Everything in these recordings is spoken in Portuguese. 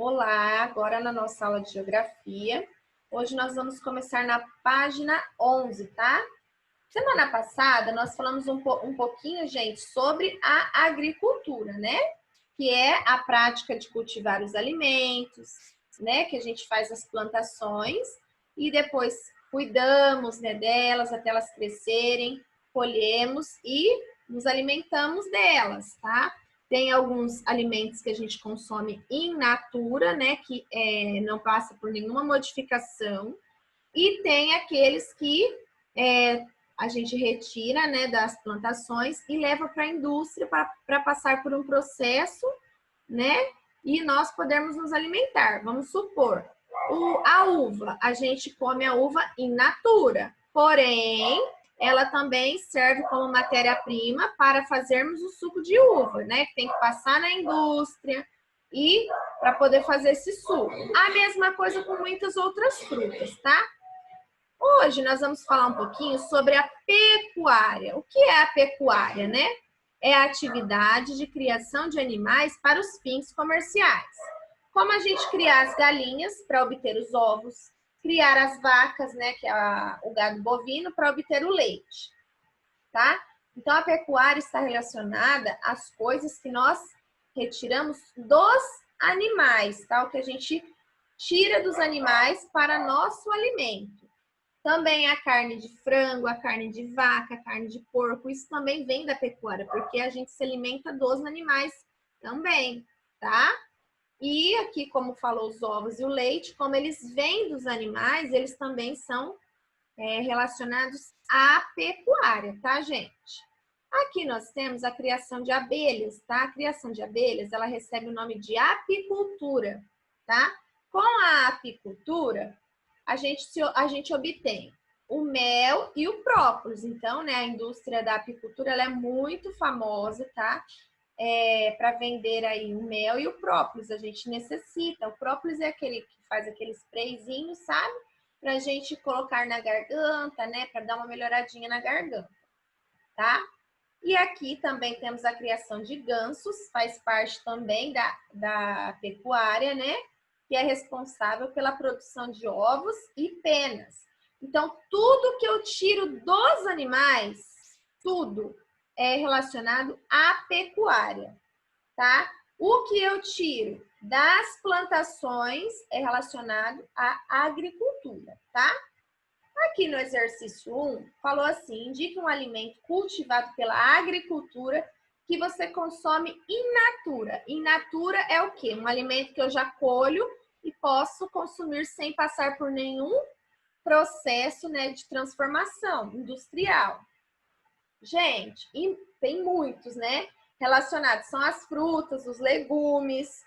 Olá, agora na nossa aula de geografia. Hoje nós vamos começar na página 11, tá? Semana passada nós falamos um pouquinho, gente, sobre a agricultura, né? Que é a prática de cultivar os alimentos, né? Que a gente faz as plantações e depois cuidamos, né, delas até elas crescerem, colhemos e nos alimentamos delas, tá? Tem alguns alimentos que a gente consome in natura, né? Que não passa por nenhuma modificação. E tem aqueles que a gente retira, né, das plantações e leva para a indústria para passar por um processo, né? E nós podemos nos alimentar. Vamos supor, a uva, a gente come a uva in natura, porém, ela também serve como matéria-prima para fazermos o suco de uva, né? Que tem que passar na indústria e para poder fazer esse suco. A mesma coisa com muitas outras frutas, tá? Hoje nós vamos falar um pouquinho sobre a pecuária. O que é a pecuária, né? É a atividade de criação de animais para os fins comerciais. Como a gente criar as galinhas para obter os ovos, criar as vacas, né, que é o gado bovino, para obter o leite, tá? Então a pecuária está relacionada às coisas que nós retiramos dos animais, tá? O que a gente tira dos animais para nosso alimento. Também a carne de frango, a carne de vaca, a carne de porco, isso também vem da pecuária, porque a gente se alimenta dos animais também, tá? E aqui, como falou, os ovos e o leite, como eles vêm dos animais, eles também são relacionados à pecuária, tá, gente? Aqui nós temos a criação de abelhas, tá? A criação de abelhas, ela recebe o nome de apicultura, tá? Com a apicultura, a gente obtém o mel e o própolis. Então, né, a indústria da apicultura ela é muito famosa, tá? Para vender aí o mel e o própolis. A gente necessita. O própolis é aquele que faz aquele sprayzinho, sabe? Para a gente colocar na garganta, né? Para dar uma melhoradinha na garganta, tá? E aqui também temos a criação de gansos, faz parte também da pecuária, né? Que é responsável pela produção de ovos e penas. Então, tudo que eu tiro dos animais, tudo é relacionado à pecuária, tá? O que eu tiro das plantações é relacionado à agricultura, tá? Aqui no exercício 1, falou assim, indique um alimento cultivado pela agricultura que você consome in natura. In natura é o quê? Um alimento que eu já colho e posso consumir sem passar por nenhum processo, né, de transformação industrial. Gente, e tem muitos, né, relacionados. São as frutas, os legumes,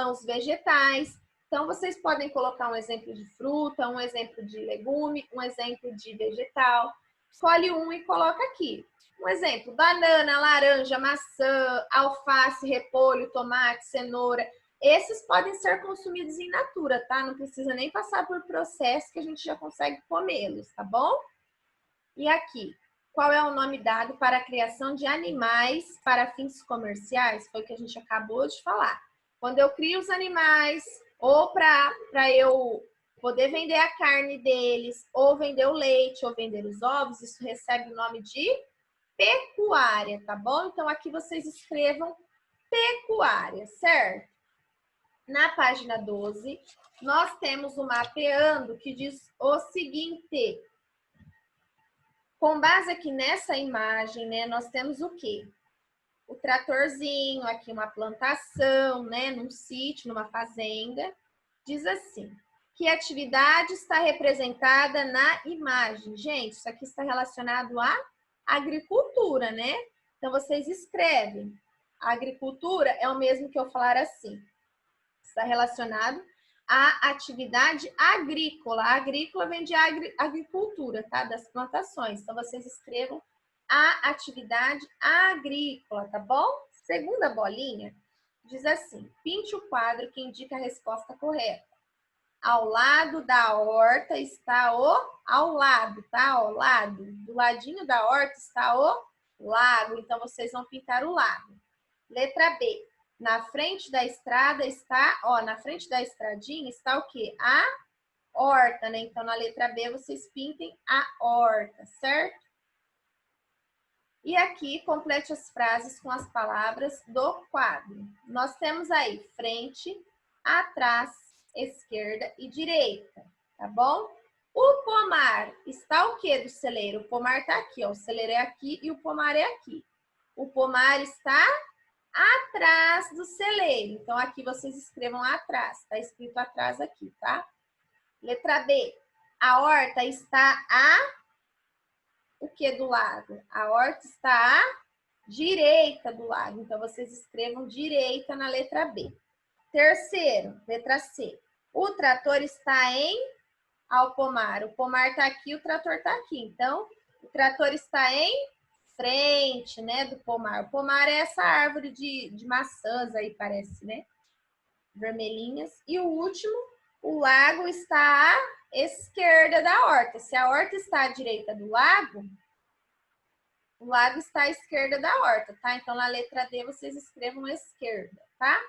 os vegetais. Então, vocês podem colocar um exemplo de fruta, um exemplo de legume, um exemplo de vegetal. Escolhe um e coloca aqui. Um exemplo, banana, laranja, maçã, alface, repolho, tomate, cenoura. Esses podem ser consumidos in natura, tá? Não precisa nem passar por processo que a gente já consegue comê-los, tá bom? E aqui, qual é o nome dado para a criação de animais para fins comerciais? Foi o que a gente acabou de falar. Quando eu crio os animais, ou para eu poder vender a carne deles, ou vender o leite, ou vender os ovos, isso recebe o nome de pecuária, tá bom? Então, aqui vocês escrevam pecuária, certo? Na página 12, nós temos o mapeando que diz o seguinte. Com base aqui nessa imagem, né, nós temos o quê? O tratorzinho, aqui uma plantação, né, num sítio, numa fazenda. Diz assim, que atividade está representada na imagem? Gente, isso aqui está relacionado à agricultura, né? Então, vocês escrevem. A agricultura é o mesmo que eu falar assim. Está relacionado à atividade agrícola. A agrícola vem de agricultura, tá? Das plantações. Então, vocês escrevam a atividade agrícola, tá bom? Segunda bolinha diz assim, pinte o quadro que indica a resposta correta. Ao lado da horta está ao lado, tá? Ao lado. Do ladinho da horta está o lago. Então, vocês vão pintar o lago. Letra B. Na frente da estrada está, ó, na frente da estradinha está o quê? A horta, né? Então, na letra B, vocês pintem a horta, certo? E aqui, complete as frases com as palavras do quadro. Nós temos aí frente, atrás, esquerda e direita, tá bom? O pomar está o quê do celeiro? O pomar está aqui, ó. O celeiro é aqui e o pomar é aqui. O pomar está atrás do celeiro. Então, aqui vocês escrevam atrás. Está escrito atrás aqui, tá? Letra B. A horta está o que do lado? A horta está à direita do lado. Então, vocês escrevam direita na letra B. Terceiro, letra C. O trator está ao pomar. O pomar está aqui, o trator está aqui. Então, o trator está em frente, né, do pomar. O pomar é essa árvore de maçãs aí, parece, né? Vermelhinhas. E o último, o lago está à esquerda da horta. Se a horta está à direita do lago, o lago está à esquerda da horta, tá? Então, na letra D, vocês escrevam esquerda, tá?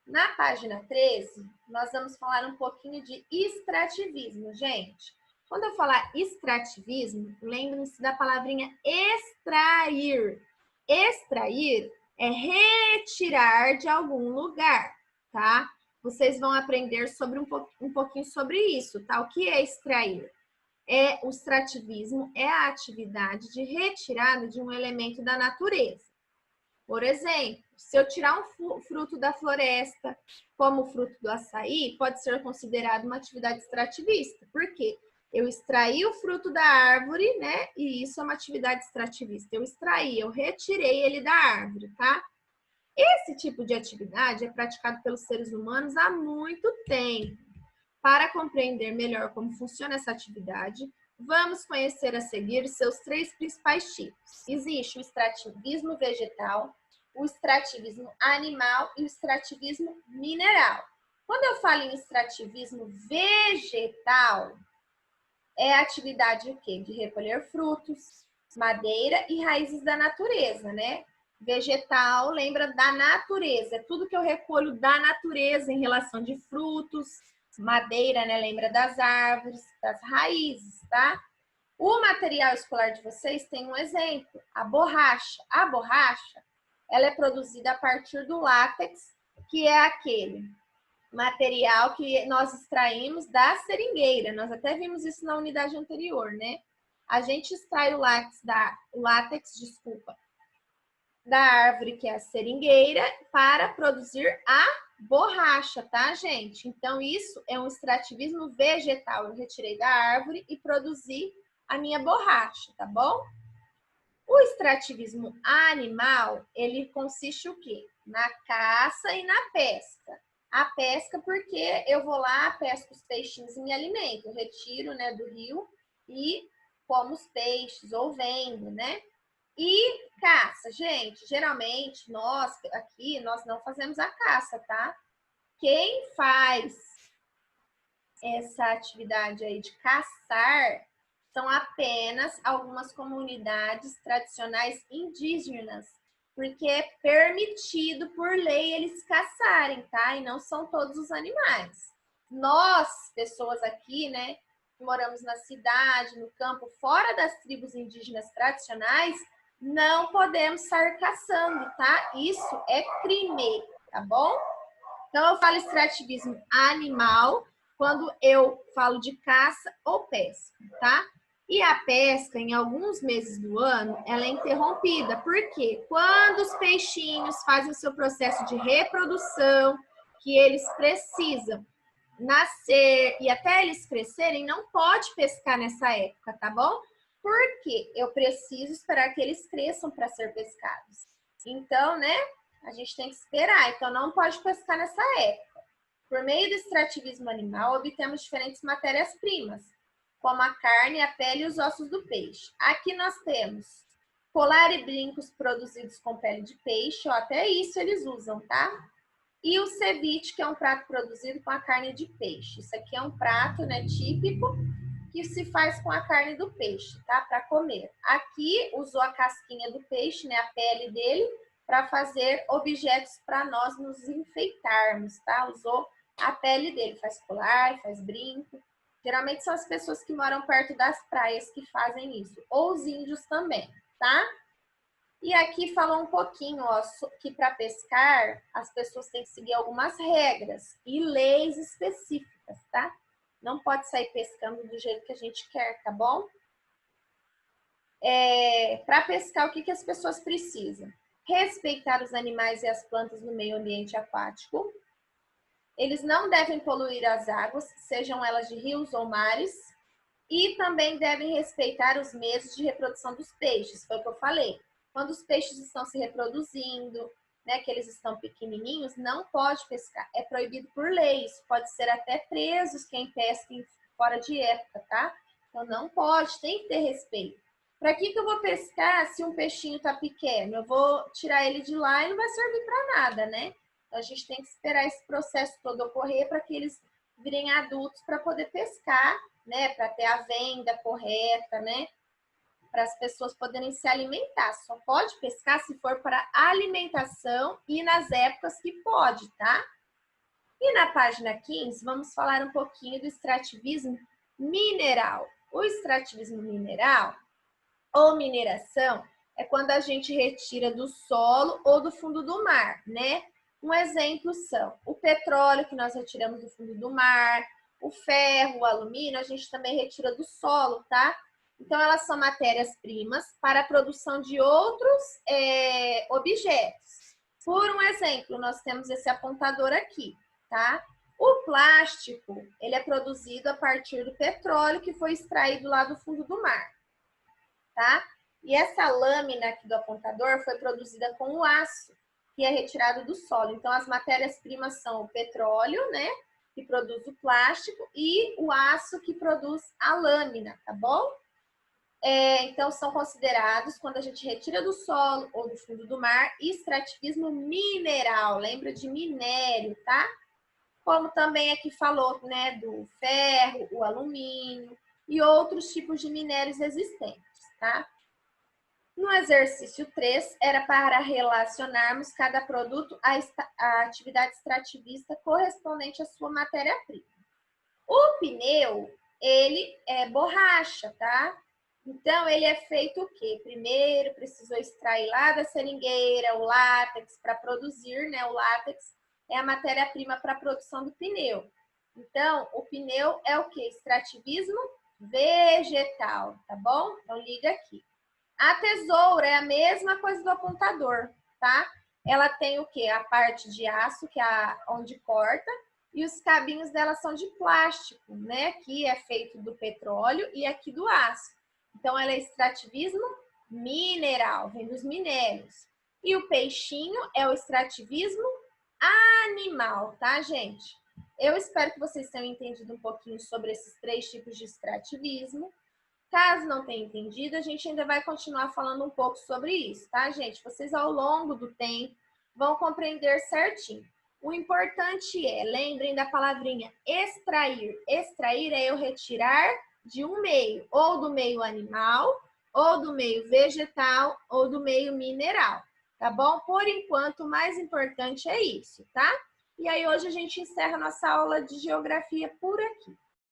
Na página 13, nós vamos falar um pouquinho de extrativismo, gente. Quando eu falar extrativismo, lembrem-se da palavrinha extrair. Extrair é retirar de algum lugar, tá? Vocês vão aprender sobre um pouquinho sobre isso, tá? O que é extrair? O extrativismo é a atividade de retirada de um elemento da natureza. Por exemplo, se eu tirar um fruto da floresta, como o fruto do açaí, pode ser considerado uma atividade extrativista. Por quê? Eu extraí o fruto da árvore, né? E isso é uma atividade extrativista. Eu extraí, eu retirei ele da árvore, tá? Esse tipo de atividade é praticado pelos seres humanos há muito tempo. Para compreender melhor como funciona essa atividade, vamos conhecer a seguir seus 3 principais tipos. Existe o extrativismo vegetal, o extrativismo animal e o extrativismo mineral. Quando eu falo em extrativismo vegetal, é a atividade o quê? De recolher frutos, madeira e raízes da natureza, né? Vegetal lembra da natureza, é tudo que eu recolho da natureza em relação de frutos, madeira, né? Lembra das árvores, das raízes, tá? O material escolar de vocês tem um exemplo, a borracha. A borracha, ela é produzida a partir do látex, que é aquele material que nós extraímos da seringueira. Nós até vimos isso na unidade anterior, né? A gente extrai o látex, da árvore, que é a seringueira, para produzir a borracha, tá, gente? Então, isso é um extrativismo vegetal. Eu retirei da árvore e produzi a minha borracha, tá bom? O extrativismo animal, ele consiste o quê? Na caça e na pesca. A pesca porque eu vou lá, pesco os peixinhos e me alimento. Eu retiro, né, do rio e como os peixes ou vendo, né? E caça, gente, geralmente nós aqui, nós não fazemos a caça, tá? Quem faz essa atividade aí de caçar são apenas algumas comunidades tradicionais indígenas, porque é permitido por lei eles caçarem, tá? E não são todos os animais. Nós, pessoas aqui, né, que moramos na cidade, no campo, fora das tribos indígenas tradicionais, não podemos sair caçando, tá? Isso é crime, tá bom? Então, eu falo extrativismo animal quando eu falo de caça ou pesca, tá? E a pesca, em alguns meses do ano, ela é interrompida. Por quê? Quando os peixinhos fazem o seu processo de reprodução, que eles precisam nascer e até eles crescerem, não pode pescar nessa época, tá bom? Porque eu preciso esperar que eles cresçam para ser pescados. Então, né, a gente tem que esperar. Então, não pode pescar nessa época. Por meio do extrativismo animal, obtemos diferentes matérias-primas, como a carne, a pele e os ossos do peixe. Aqui nós temos colar e brincos produzidos com pele de peixe, ó, até isso eles usam, tá? E o ceviche, que é um prato produzido com a carne de peixe. Isso aqui é um prato, né, típico que se faz com a carne do peixe, tá? Para comer. Aqui usou a casquinha do peixe, né, a pele dele, para fazer objetos para nós nos enfeitarmos, tá? Usou a pele dele, faz colar, faz brinco. Geralmente são as pessoas que moram perto das praias que fazem isso, ou os índios também, tá? E aqui falou um pouquinho, ó, que para pescar as pessoas têm que seguir algumas regras e leis específicas, tá? Não pode sair pescando do jeito que a gente quer, tá bom? Para pescar, o que as pessoas precisam? Respeitar os animais e as plantas no meio ambiente aquático. Eles não devem poluir as águas, sejam elas de rios ou mares. E também devem respeitar os meses de reprodução dos peixes, foi o que eu falei. Quando os peixes estão se reproduzindo, né, que eles estão pequenininhos, não pode pescar. É proibido por lei, isso pode ser até presos quem pesca fora de época, tá? Então não pode, tem que ter respeito. Para que eu vou pescar se um peixinho está pequeno? Eu vou tirar ele de lá e não vai servir para nada, né? Então a gente tem que esperar esse processo todo ocorrer para que eles virem adultos para poder pescar, né? Para ter a venda correta, né? Para as pessoas poderem se alimentar. Só pode pescar se for para alimentação e nas épocas que pode, tá? E na página 15, vamos falar um pouquinho do extrativismo mineral. O extrativismo mineral ou mineração é quando a gente retira do solo ou do fundo do mar, né? Um exemplo são o petróleo que nós retiramos do fundo do mar, o ferro, o alumínio, a gente também retira do solo, tá? Então, elas são matérias-primas para a produção de outros objetos. Por um exemplo, nós temos esse apontador aqui, tá? O plástico, ele é produzido a partir do petróleo que foi extraído lá do fundo do mar, tá? E essa lâmina aqui do apontador foi produzida com o aço, que é retirado do solo. Então, as matérias-primas são o petróleo, né? Que produz o plástico, e o aço que produz a lâmina, tá bom? Então, são considerados, quando a gente retira do solo ou do fundo do mar, extrativismo mineral. Lembra de minério, tá? Como também aqui falou, né? Do ferro, o alumínio e outros tipos de minérios existentes, tá? No exercício 3, era para relacionarmos cada produto à atividade extrativista correspondente à sua matéria-prima. O pneu, ele é borracha, tá? Então, ele é feito o quê? Primeiro, precisou extrair lá da seringueira o látex para produzir, né? O látex é a matéria-prima para a produção do pneu. Então, o pneu é o quê? Extrativismo vegetal, tá bom? Então, liga aqui. A tesoura é a mesma coisa do apontador, tá? Ela tem o quê? A parte de aço, que é onde corta, e os cabinhos dela são de plástico, né? Que é feito do petróleo e aqui do aço. Então, ela é extrativismo mineral, vem dos minérios. E o peixinho é o extrativismo animal, tá, gente? Eu espero que vocês tenham entendido um pouquinho sobre esses 3 tipos de extrativismo. Caso não tenha entendido, a gente ainda vai continuar falando um pouco sobre isso, tá, gente? Vocês, ao longo do tempo, vão compreender certinho. O importante lembrem da palavrinha extrair. Extrair é eu retirar de um meio, ou do meio animal, ou do meio vegetal, ou do meio mineral, tá bom? Por enquanto, o mais importante é isso, tá? E aí, hoje a gente encerra nossa aula de geografia por aqui.